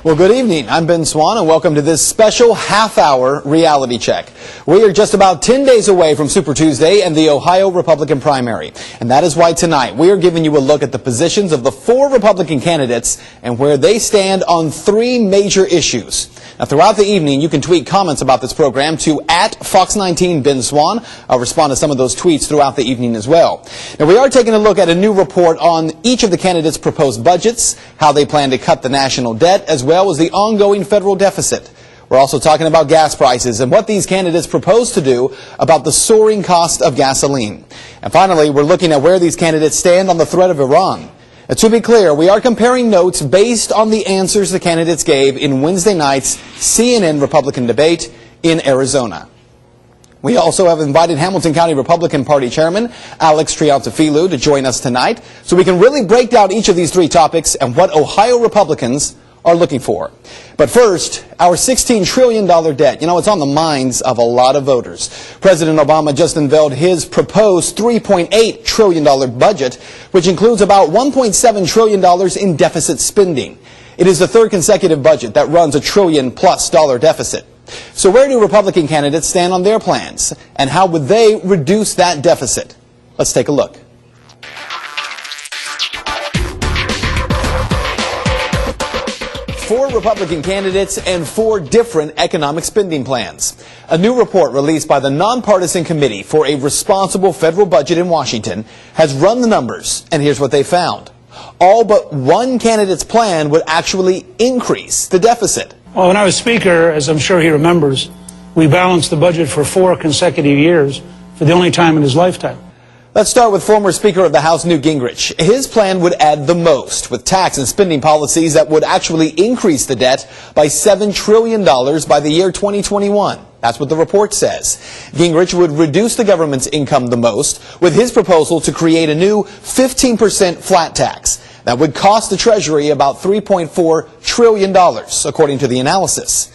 Well, good evening. I'm Ben Swann, and welcome to this special half-hour reality check. We are just about 10 days away from Super Tuesday and the Ohio Republican primary. And that is why tonight we are giving you a look at the positions of the 4 Republican candidates and where they stand on 3 major issues. Now, throughout the evening, you can tweet comments about this program to @Fox19 Ben Swann. I'll respond to some of those tweets throughout the evening as well. Now, we are taking a look at a new report on each of the candidates' proposed budgets, how they plan to cut the national debt, as well as the ongoing federal deficit. We're also talking about gas prices and what these candidates propose to do about the soaring cost of gasoline. And finally, we're looking at where these candidates stand on the threat of Iran. And to be clear, we are comparing notes based on the answers the candidates gave in Wednesday night's CNN Republican debate in Arizona. We also have invited Hamilton County Republican Party Chairman Alex Triantafilou to join us tonight so we can really break down each of these 3 topics and what Ohio Republicans are looking for. But first, our $16 trillion debt. You know, it's on the minds of a lot of voters. President Obama just unveiled his proposed $3.8 trillion budget, which includes about $1.7 trillion in deficit spending. It is the 3rd consecutive budget that runs a $1 trillion+ deficit. So where do Republican candidates stand on their plans, and how would they reduce that deficit? Let's take a look. Four Republican candidates and 4 different economic spending plans. A new report released by the Nonpartisan Committee for a Responsible Federal Budget in Washington has run the numbers, and here's what they found. All but one candidate's plan would actually increase the deficit. Well, when I was Speaker, as I'm sure he remembers, we balanced the budget for 4 consecutive years for the only time in his lifetime. Let's start with former Speaker of the House Newt Gingrich. His plan would add the most, with tax and spending policies that would actually increase the debt by $7 trillion by the year 2021. That's what the report says. Gingrich would reduce the government's income the most with his proposal to create a new 15% flat tax. That would cost the Treasury about $3.4 trillion, according to the analysis.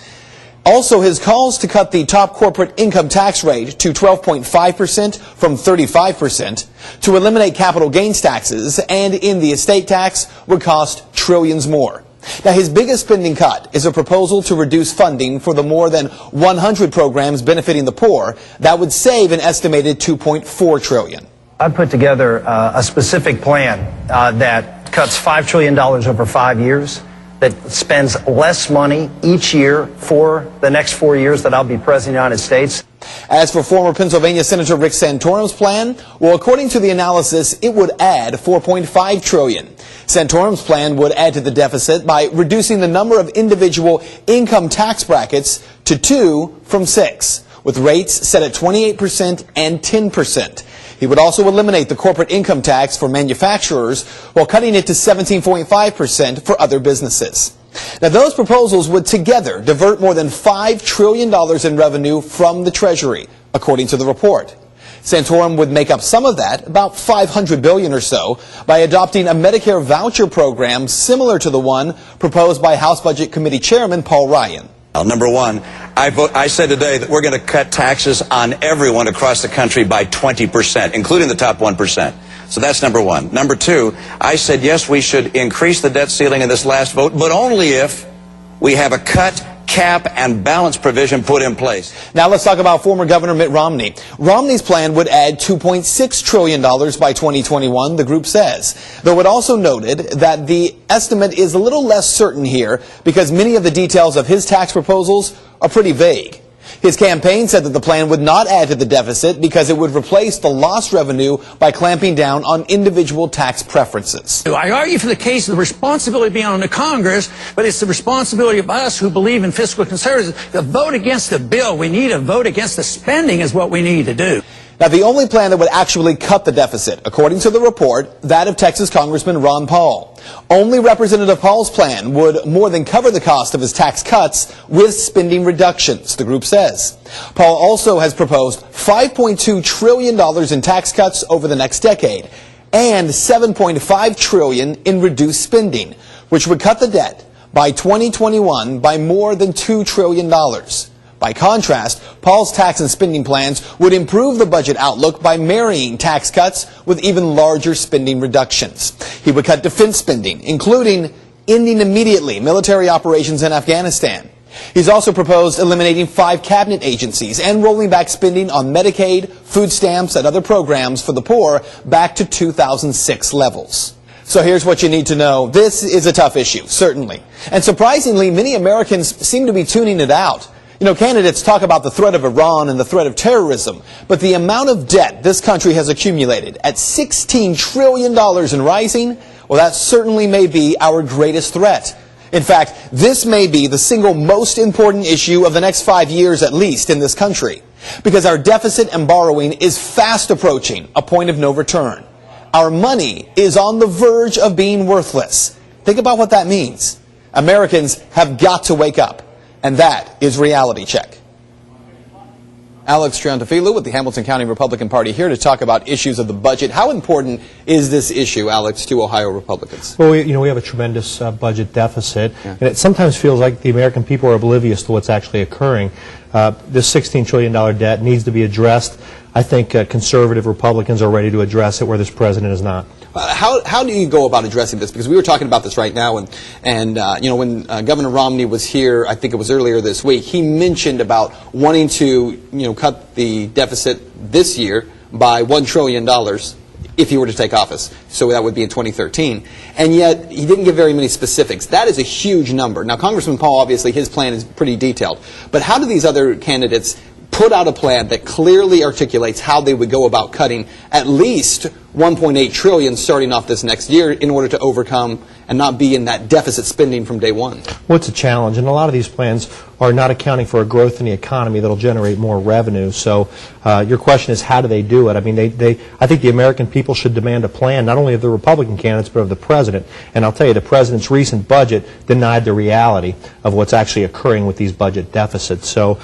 Also, his calls to cut the top corporate income tax rate to 12.5% from 35%, to eliminate capital gains taxes and in the estate tax would cost trillions more. Now, his biggest spending cut is a proposal to reduce funding for the more than 100 programs benefiting the poor. That would save an estimated $2.4 trillion. I put together a specific plan that cuts $5 trillion over 5 years. That spends less money each year for the next 4 years that I'll be President of the United States. As for former Pennsylvania Senator Rick Santorum's plan, well, according to the analysis, it would add $4.5 trillion. Santorum's plan would add to the deficit by reducing the number of individual income tax brackets to 2 from 6, with rates set at 28% and 10%. He would also eliminate the corporate income tax for manufacturers while cutting it to 17.5% for other businesses. Now, those proposals would together divert more than $5 trillion in revenue from the Treasury, according to the report. Santorum would make up some of that, about $500 billion or so, by adopting a Medicare voucher program similar to the one proposed by House Budget Committee Chairman Paul Ryan. Number one, I said today that we're going to cut taxes on everyone across the country by 20%, including the top 1%. So that's number one. Number two, I said, yes, we should increase the debt ceiling in this last vote, but only if we have a cut, cap, and balance provision put in place. Now let's talk about former Governor Mitt Romney. Romney's plan would add $2.6 trillion by 2021, the group says. Though it also noted that the estimate is a little less certain here because many of the details of his tax proposals are pretty vague. His campaign said that the plan would not add to the deficit because it would replace the lost revenue by clamping down on individual tax preferences. I argue for the case of the responsibility being on the Congress, but it's the responsibility of us who believe in fiscal conservatism to vote against the bill. We need to vote against the spending is what we need to do. Now, the only plan that would actually cut the deficit, according to the report, that of Texas Congressman Ron Paul. Only Representative Paul's plan would more than cover the cost of his tax cuts with spending reductions, the group says. Paul also has proposed $5.2 trillion in tax cuts over the next decade and $7.5 trillion in reduced spending, which would cut the debt by 2021 by more than $2 trillion. By contrast, Paul's tax and spending plans would improve the budget outlook by marrying tax cuts with even larger spending reductions. He would cut defense spending, including ending immediately military operations in Afghanistan. He's also proposed eliminating 5 cabinet agencies and rolling back spending on Medicaid, food stamps, and other programs for the poor back to 2006 levels. So here's what you need to know. This is a tough issue, certainly. And surprisingly, many Americans seem to be tuning it out. You know, candidates talk about the threat of Iran and the threat of terrorism, but the amount of debt this country has accumulated at $16 trillion and rising, well, that certainly may be our greatest threat. In fact, this may be the single most important issue of the next 5 years at least in this country, because our deficit and borrowing is fast approaching a point of no return. Our money is on the verge of being worthless. Think about what that means. Americans have got to wake up, and that is Reality Check. Alex Triantafilou with the Hamilton County Republican Party here to talk about issues of the budget. How important is this issue, Alex, to Ohio Republicans? Well, we have a tremendous budget deficit, and it sometimes feels like the American people are oblivious to what's actually occurring. This $16 trillion debt needs to be addressed. I think conservative Republicans are ready to address it where this president is not. How do you go about addressing this? Because we were talking about this right now, and you know, when Governor Romney was here, I think it was earlier this week, he mentioned about wanting to, cut the deficit this year by $1 trillion if he were to take office. So that would be in 2013. And yet, he didn't give very many specifics. That is a huge number. Now, Congressman Paul, obviously, his plan is pretty detailed. But how do these other candidates put out a plan that clearly articulates how they would go about cutting at least $1.8 trillion starting off this next year in order to overcome and not be in that deficit spending from day one? Well, it's a challenge, and a lot of these plans are not accounting for a growth in the economy that will generate more revenue. So your question is, how do they do it? I mean, I think the American people should demand a plan, not only of the Republican candidates, but of the president. And I'll tell you, the president's recent budget denied the reality of what's actually occurring with these budget deficits. So,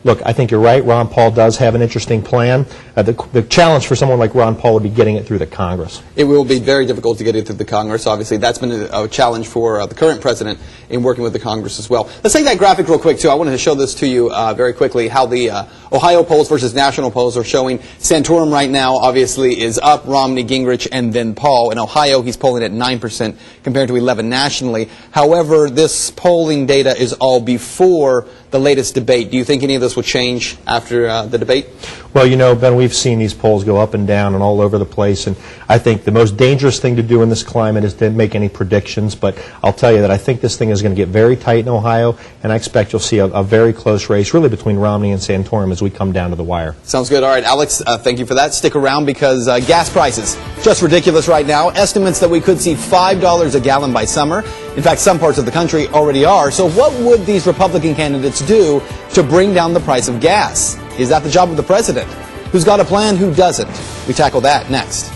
look, I think you're right. Ron Paul does have an interesting plan. The challenge for someone like Ron Paul would be getting it through the Congress. It will be very difficult to get it through the Congress. Obviously, that's been a challenge for the current president in working with the Congress as well. Let's take that graphic real quick, too. I wanted to show this to you very quickly, how the Ohio polls versus national polls are showing. Santorum right now, obviously, is up, Romney, Gingrich, and then Paul. In Ohio, he's polling at 9% compared to 11% nationally. However, this polling data is all before the latest debate. Do you think any of this will change after the debate? Well, Ben, we've seen these polls go up and down and all over the place, and I think the most dangerous thing to do in this climate is to make any predictions, but I'll tell you that I think this thing is going to get very tight in Ohio, and I expect you'll see a very close race, really between Romney and Santorum as we come down to the wire. Sounds good. All right, Alex, thank you for that. Stick around because gas prices, just ridiculous right now. Estimates that we could see $5 a gallon by summer. In fact, some parts of the country already are. So what would these Republican candidates do to bring down the price of gas? Is that the job of the president? Who's got a plan? Who doesn't? We tackle that next.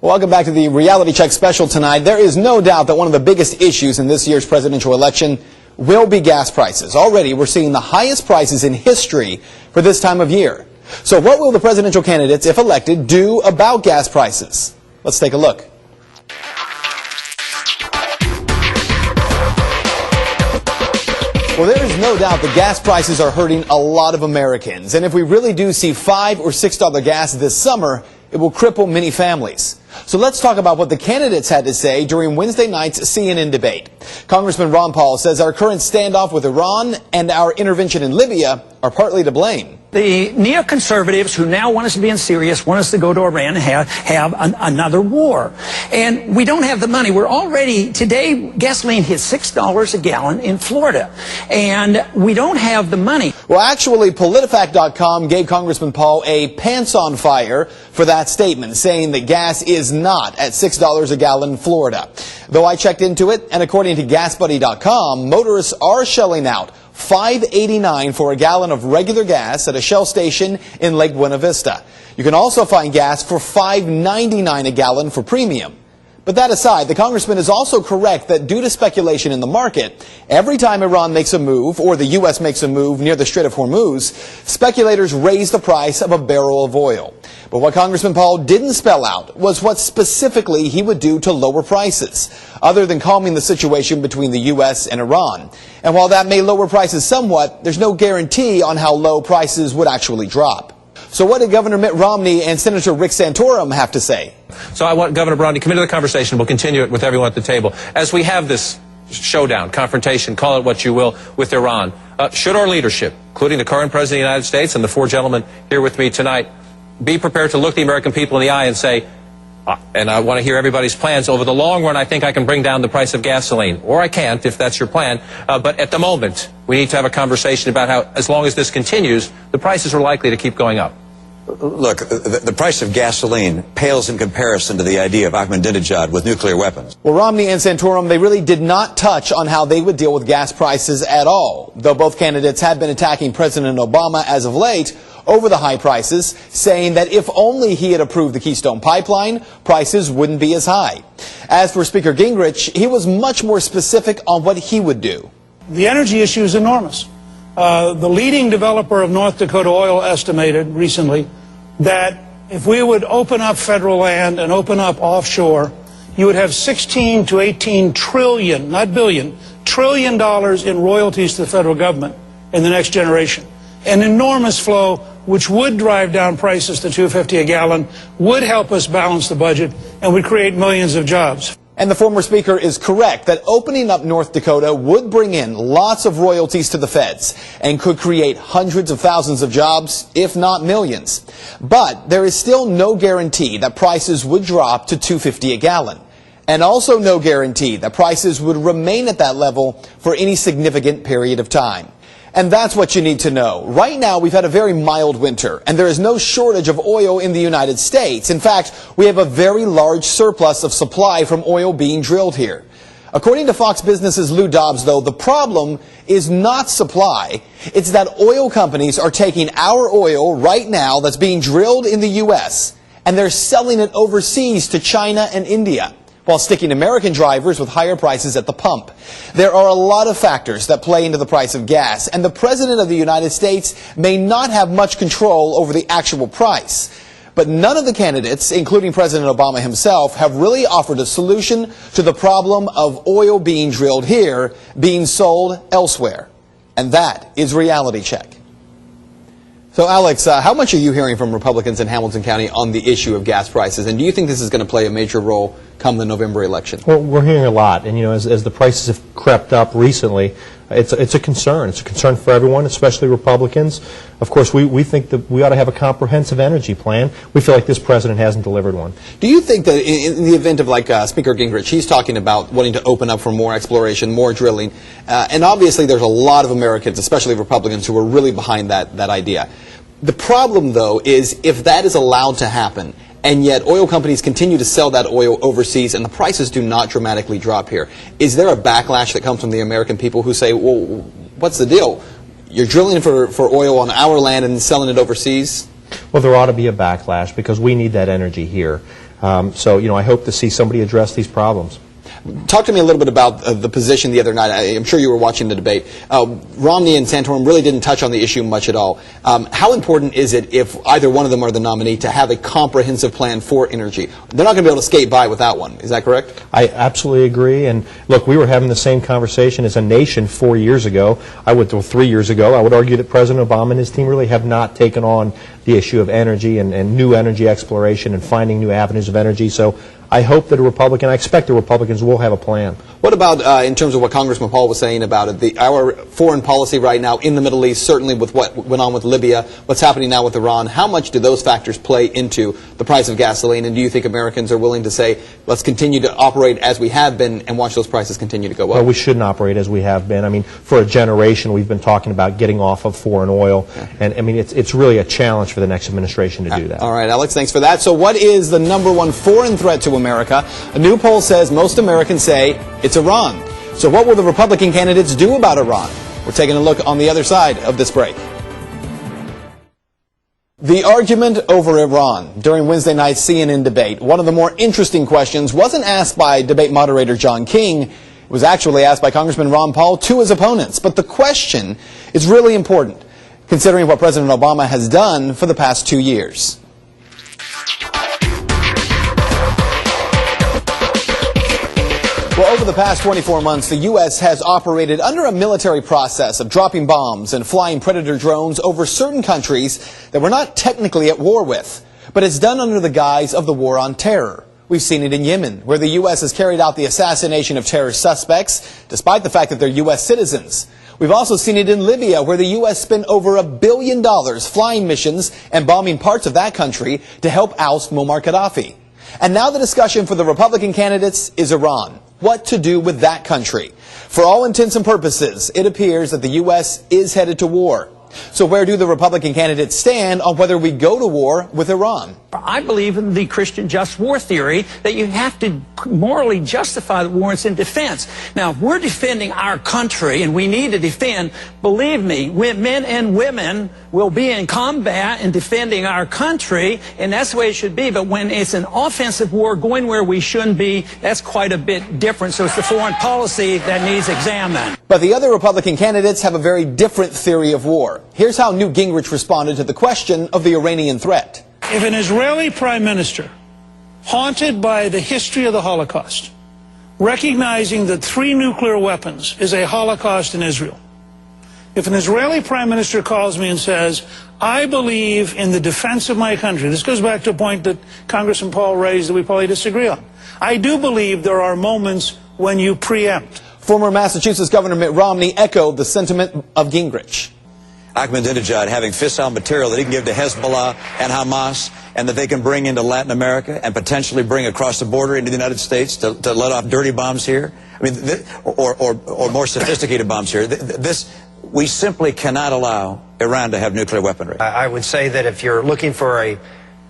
Welcome back to the Reality Check special tonight. There is no doubt that one of the biggest issues in this year's presidential election will be gas prices. Already, we're seeing the highest prices in history for this time of year. So what will the presidential candidates, if elected, do about gas prices? Let's take a look. Well, there is no doubt that gas prices are hurting a lot of Americans. And if we really do see $5 or $6 gas this summer, it will cripple many families. So let's talk about what the candidates had to say during Wednesday night's CNN debate. Congressman Ron Paul says our current standoff with Iran and our intervention in Libya are partly to blame. The neoconservatives who now want us to be in Syria, want us to go to Iran and have another war. And we don't have the money. We're already, today, gasoline hit $6 a gallon in Florida. And we don't have the money. Well, actually, PolitiFact.com gave Congressman Paul a pants on fire for that statement, saying that gas is not at $6 a gallon in Florida. Though I checked into it, and according to GasBuddy.com, motorists are shelling out $5.89 for a gallon of regular gas at a Shell station in Lake Buena Vista. You can also find gas for $5.99 a gallon for premium. But that aside, the congressman is also correct that due to speculation in the market, every time Iran makes a move or the U.S. makes a move near the Strait of Hormuz, speculators raise the price of a barrel of oil. But what Congressman Paul didn't spell out was what specifically he would do to lower prices, other than calming the situation between the U.S. and Iran. And while that may lower prices somewhat, there's no guarantee on how low prices would actually drop. So what did Governor Mitt Romney and Senator Rick Santorum have to say? So I want Governor Romney to come into the conversation. We'll continue it with everyone at the table. As we have this showdown, confrontation, call it what you will, with Iran, should our leadership, including the current President of the United States and the four gentlemen here with me tonight, be prepared to look the American people in the eye and say, and I want to hear everybody's plans, over the long run I think I can bring down the price of gasoline, or I can't if that's your plan, but at the moment we need to have a conversation about how, as long as this continues, the prices are likely to keep going up. Look, the price of gasoline pales in comparison to the idea of Ahmadinejad with nuclear weapons. Well, Romney and Santorum, they really did not touch on how they would deal with gas prices at all, though both candidates have been attacking President Obama as of late over the high prices, saying that if only he had approved the Keystone Pipeline, prices wouldn't be as high. As for Speaker Gingrich, he was much more specific on what he would do. The energy issue is enormous. The leading developer of North Dakota Oil estimated recently that if we would open up federal land and open up offshore, you would have 16 to 18 trillion, not billion, trillion dollars in royalties to the federal government in the next generation. An enormous flow which would drive down prices to $2.50 a gallon, would help us balance the budget, and would create millions of jobs. And the former speaker is correct that opening up North Dakota would bring in lots of royalties to the feds and could create hundreds of thousands of jobs, if not millions. But there is still no guarantee that prices would drop to $2.50 a gallon. And also no guarantee that prices would remain at that level for any significant period of time. And that's what you need to know. Right now, we've had a very mild winter, and there is no shortage of oil in the United States. In fact, we have a very large surplus of supply from oil being drilled here. According to Fox Business's Lou Dobbs, though, the problem is not supply. It's that oil companies are taking our oil right now that's being drilled in the U.S., and they're selling it overseas to China and India, while sticking American drivers with higher prices at the pump. There are a lot of factors that play into the price of gas, and the President of the United States may not have much control over the actual price. But none of the candidates, including President Obama himself, have really offered a solution to the problem of oil being drilled here being sold elsewhere. And that is Reality Check. So, Alex, how much are you hearing from Republicans in Hamilton County on the issue of gas prices? And do you think this is going to play a major role come the November election? Well, we're hearing a lot. And, you know, as the prices have crept up recently, it's a concern. It's a concern for everyone, especially Republicans. Of course, we think that we ought to have a comprehensive energy plan. We feel like this president hasn't delivered one. Do you think that in the event of, like, Speaker Gingrich, he's talking about wanting to open up for more exploration, more drilling, and obviously there's a lot of Americans, especially Republicans, who are really behind that idea. The problem, though, is if that is allowed to happen, and yet oil companies continue to sell that oil overseas and the prices do not dramatically drop here, is there a backlash that comes from the American people who say, well, what's the deal? You're drilling for oil on our land and selling it overseas? Well, there ought to be a backlash because we need that energy here. So, you know, I hope to see somebody address these problems. Talk to me a little bit about the position the other night. I'm sure you were watching the debate. Romney and Santorum really didn't touch on the issue much at all. How important is it, if either one of them are the nominee, to have a comprehensive plan for energy? They're not going to be able to skate by without one. Is that correct? I absolutely agree. And look, we were having the same conversation as a nation 4 years ago. 3 years ago. I would argue that President Obama and his team really have not taken on the issue of energy and new energy exploration and finding new avenues of energy. So I hope that I expect the Republicans will have a plan. What about in terms of what Congressman Paul was saying about it, our foreign policy right now in the Middle East, certainly with what went on with Libya, what's happening now with Iran, how much do those factors play into the price of gasoline? And do you think Americans are willing to say, let's continue to operate as we have been and watch those prices continue to go up? Well, we shouldn't operate as we have been. I mean, for a generation, we've been talking about getting off of foreign oil. And, I mean, it's really a challenge for the next administration to do that. All right, Alex, thanks for that. So what is the #1 foreign threat to America? A new poll says most Americans say it's Iran. So what will the Republican candidates do about Iran? We're taking a look on the other side of this break. The argument over Iran during Wednesday night's CNN debate, one of the more interesting questions, wasn't asked by debate moderator John King. It was actually asked by Congressman Ron Paul to his opponents. But the question is really important, considering what President Obama has done for the past 2 years. Well, over the past 24 months, the U.S. has operated under a military process of dropping bombs and flying Predator drones over certain countries that we're not technically at war with. But it's done under the guise of the war on terror. We've seen it in Yemen, where the U.S. has carried out the assassination of terrorist suspects, despite the fact that they're U.S. citizens. We've also seen it in Libya, where the U.S. spent over $1 billion flying missions and bombing parts of that country to help oust Muammar Gaddafi. And now the discussion for the Republican candidates is Iran. What to do with that country? For all intents and purposes, it appears that the U.S. is headed to war. So where do the Republican candidates stand on whether we go to war with Iran? I believe in the Christian just war theory that you have to morally justify the war in defense. Now, if we're defending our country and we need to defend, believe me, men and women will be in combat and defending our country, and that's the way it should be. But when it's an offensive war going where we shouldn't be, that's quite a bit different. So it's the foreign policy that needs examined. But the other Republican candidates have a very different theory of war. Here's how Newt Gingrich responded to the question of the Iranian threat. If an Israeli prime minister, haunted by the history of the Holocaust, recognizing that 3 nuclear weapons is a Holocaust in Israel, if an Israeli prime minister calls me and says, I believe in the defense of my country, this goes back to a point that Congressman Paul raised that we probably disagree on. I do believe there are moments when you preempt. Former Massachusetts Governor Mitt Romney echoed the sentiment of Gingrich. Ahmadinejad having fissile material that he can give to Hezbollah and Hamas, and that they can bring into Latin America and potentially bring across the border into the United States to let off dirty bombs here. I mean, or more sophisticated bombs here. We simply cannot allow Iran to have nuclear weaponry. I would say that if you're looking for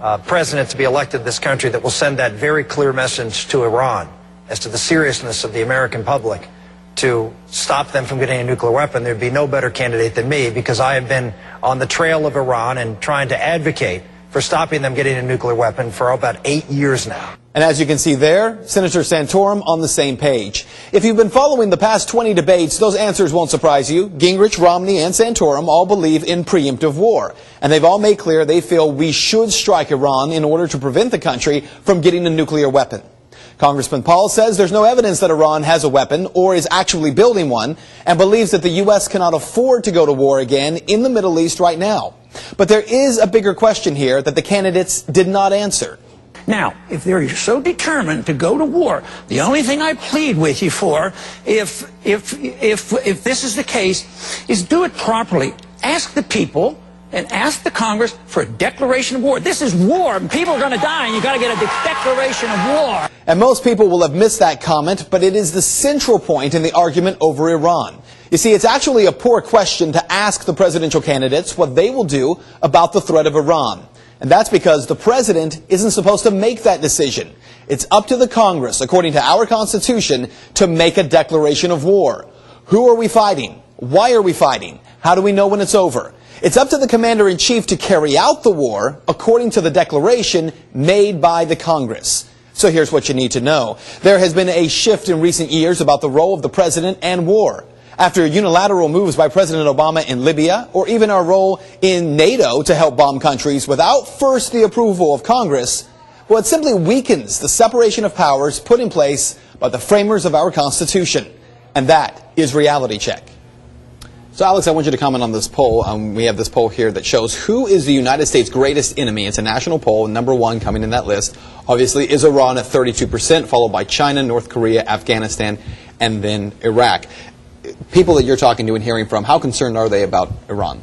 a president to be elected in this country that will send that very clear message to Iran as to the seriousness of the American public, to stop them from getting a nuclear weapon, there'd be no better candidate than me, because I have been on the trail of Iran and trying to advocate for stopping them getting a nuclear weapon for about 8 years now. And as you can see there, Senator Santorum on the same page. If you've been following the past 20 debates, those answers won't surprise you. Gingrich, Romney, and Santorum all believe in preemptive war. And they've all made clear they feel we should strike Iran in order to prevent the country from getting a nuclear weapon. Congressman Paul says there's no evidence that Iran has a weapon or is actually building one, and believes that the U.S. cannot afford to go to war again in the Middle East right now. But there is a bigger question here that the candidates did not answer. Now, if they're so determined to go to war, the only thing I plead with you for, if this is the case, is do it properly. Ask the people and ask the Congress for a declaration of war. This is war, and people are going to die, and you've got to get a declaration of war. And most people will have missed that comment, but it is the central point in the argument over Iran. You see, it's actually a poor question to ask the presidential candidates what they will do about the threat of Iran. And that's because the president isn't supposed to make that decision. It's up to the Congress, according to our Constitution, to make a declaration of war. Who are we fighting? Why are we fighting? How do we know when it's over? It's up to the commander-in-chief to carry out the war according to the declaration made by the Congress. So here's what you need to know. There has been a shift in recent years about the role of the president and war. After unilateral moves by President Obama in Libya, or even our role in NATO to help bomb countries without first the approval of Congress, well, it simply weakens the separation of powers put in place by the framers of our Constitution. And that is Reality Check. So, Alex, I want you to comment on this poll. We have this poll here that shows who is the United States' greatest enemy. It's a national poll. Number 1 coming in that list, obviously, is Iran at 32%, followed by China, North Korea, Afghanistan, and then Iraq. People that you're talking to and hearing from, how concerned are they about Iran?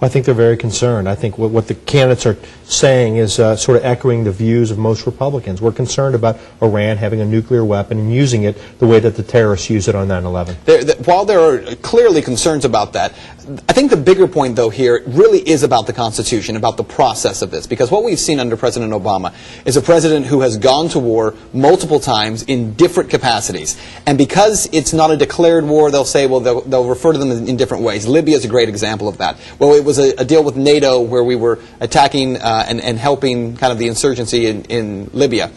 Well, I think they're very concerned. I think what the candidates are saying is sort of echoing the views of most Republicans. We're concerned about Iran having a nuclear weapon and using it the way that the terrorists use it on 9/11. While there are clearly concerns about that, I think the bigger point, though, here really is about the Constitution, about the process of this. Because what we've seen under President Obama is a president who has gone to war multiple times in different capacities. And because it's not a declared war, they'll say, well, they'll refer to them in different ways. Libya is a great example of that. Well, it was a deal with NATO where we were attacking and helping kind of the insurgency in Libya.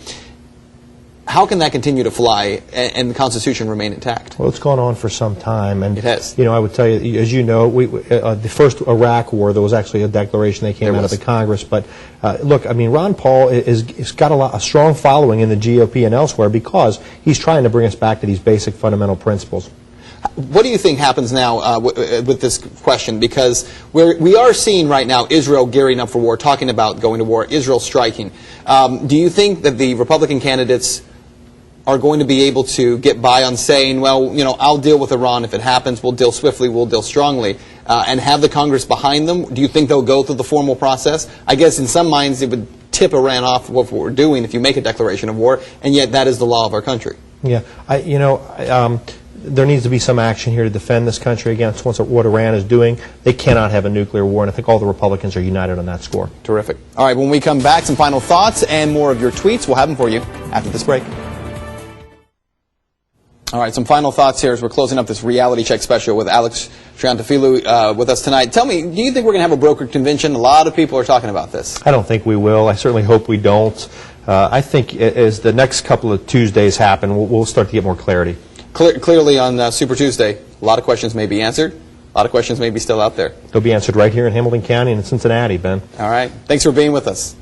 how can that continue to fly and the Constitution remain intact? Well, it's gone on for some time, and it has. You know, I would tell you, as you know, the first Iraq War, there was actually a declaration that came out of the Congress. But look, I mean, Ron Paul has got a strong following in the GOP and elsewhere because he's trying to bring us back to these basic fundamental principles. What do you think happens now with this question? Because we are seeing right now Israel gearing up for war, talking about going to war, Israel striking. Do you think that the Republican candidates are going to be able to get by on saying, well, you know, I'll deal with Iran if it happens, we'll deal swiftly, we'll deal strongly, and have the Congress behind them? Do you think they'll go through the formal process? I guess in some minds it would tip Iran off of what we're doing if you make a declaration of war, and yet that is the law of our country. Yeah, there needs to be some action here to defend this country against what Iran is doing. They cannot have a nuclear war, and I think all the Republicans are united on that score. Terrific. All right, when we come back, some final thoughts and more of your tweets. We'll have them for you after this break. All right, some final thoughts here as we're closing up this reality check special with Alex Triantafilou with us tonight. Tell me, do you think we're going to have a brokered convention? A lot of people are talking about this. I don't think we will. I certainly hope we don't. I think as the next couple of Tuesdays happen, we'll start to get more clarity. Clearly on Super Tuesday, a lot of questions may be answered. A lot of questions may be still out there. They'll be answered right here in Hamilton County and in Cincinnati, Ben. All right. Thanks for being with us.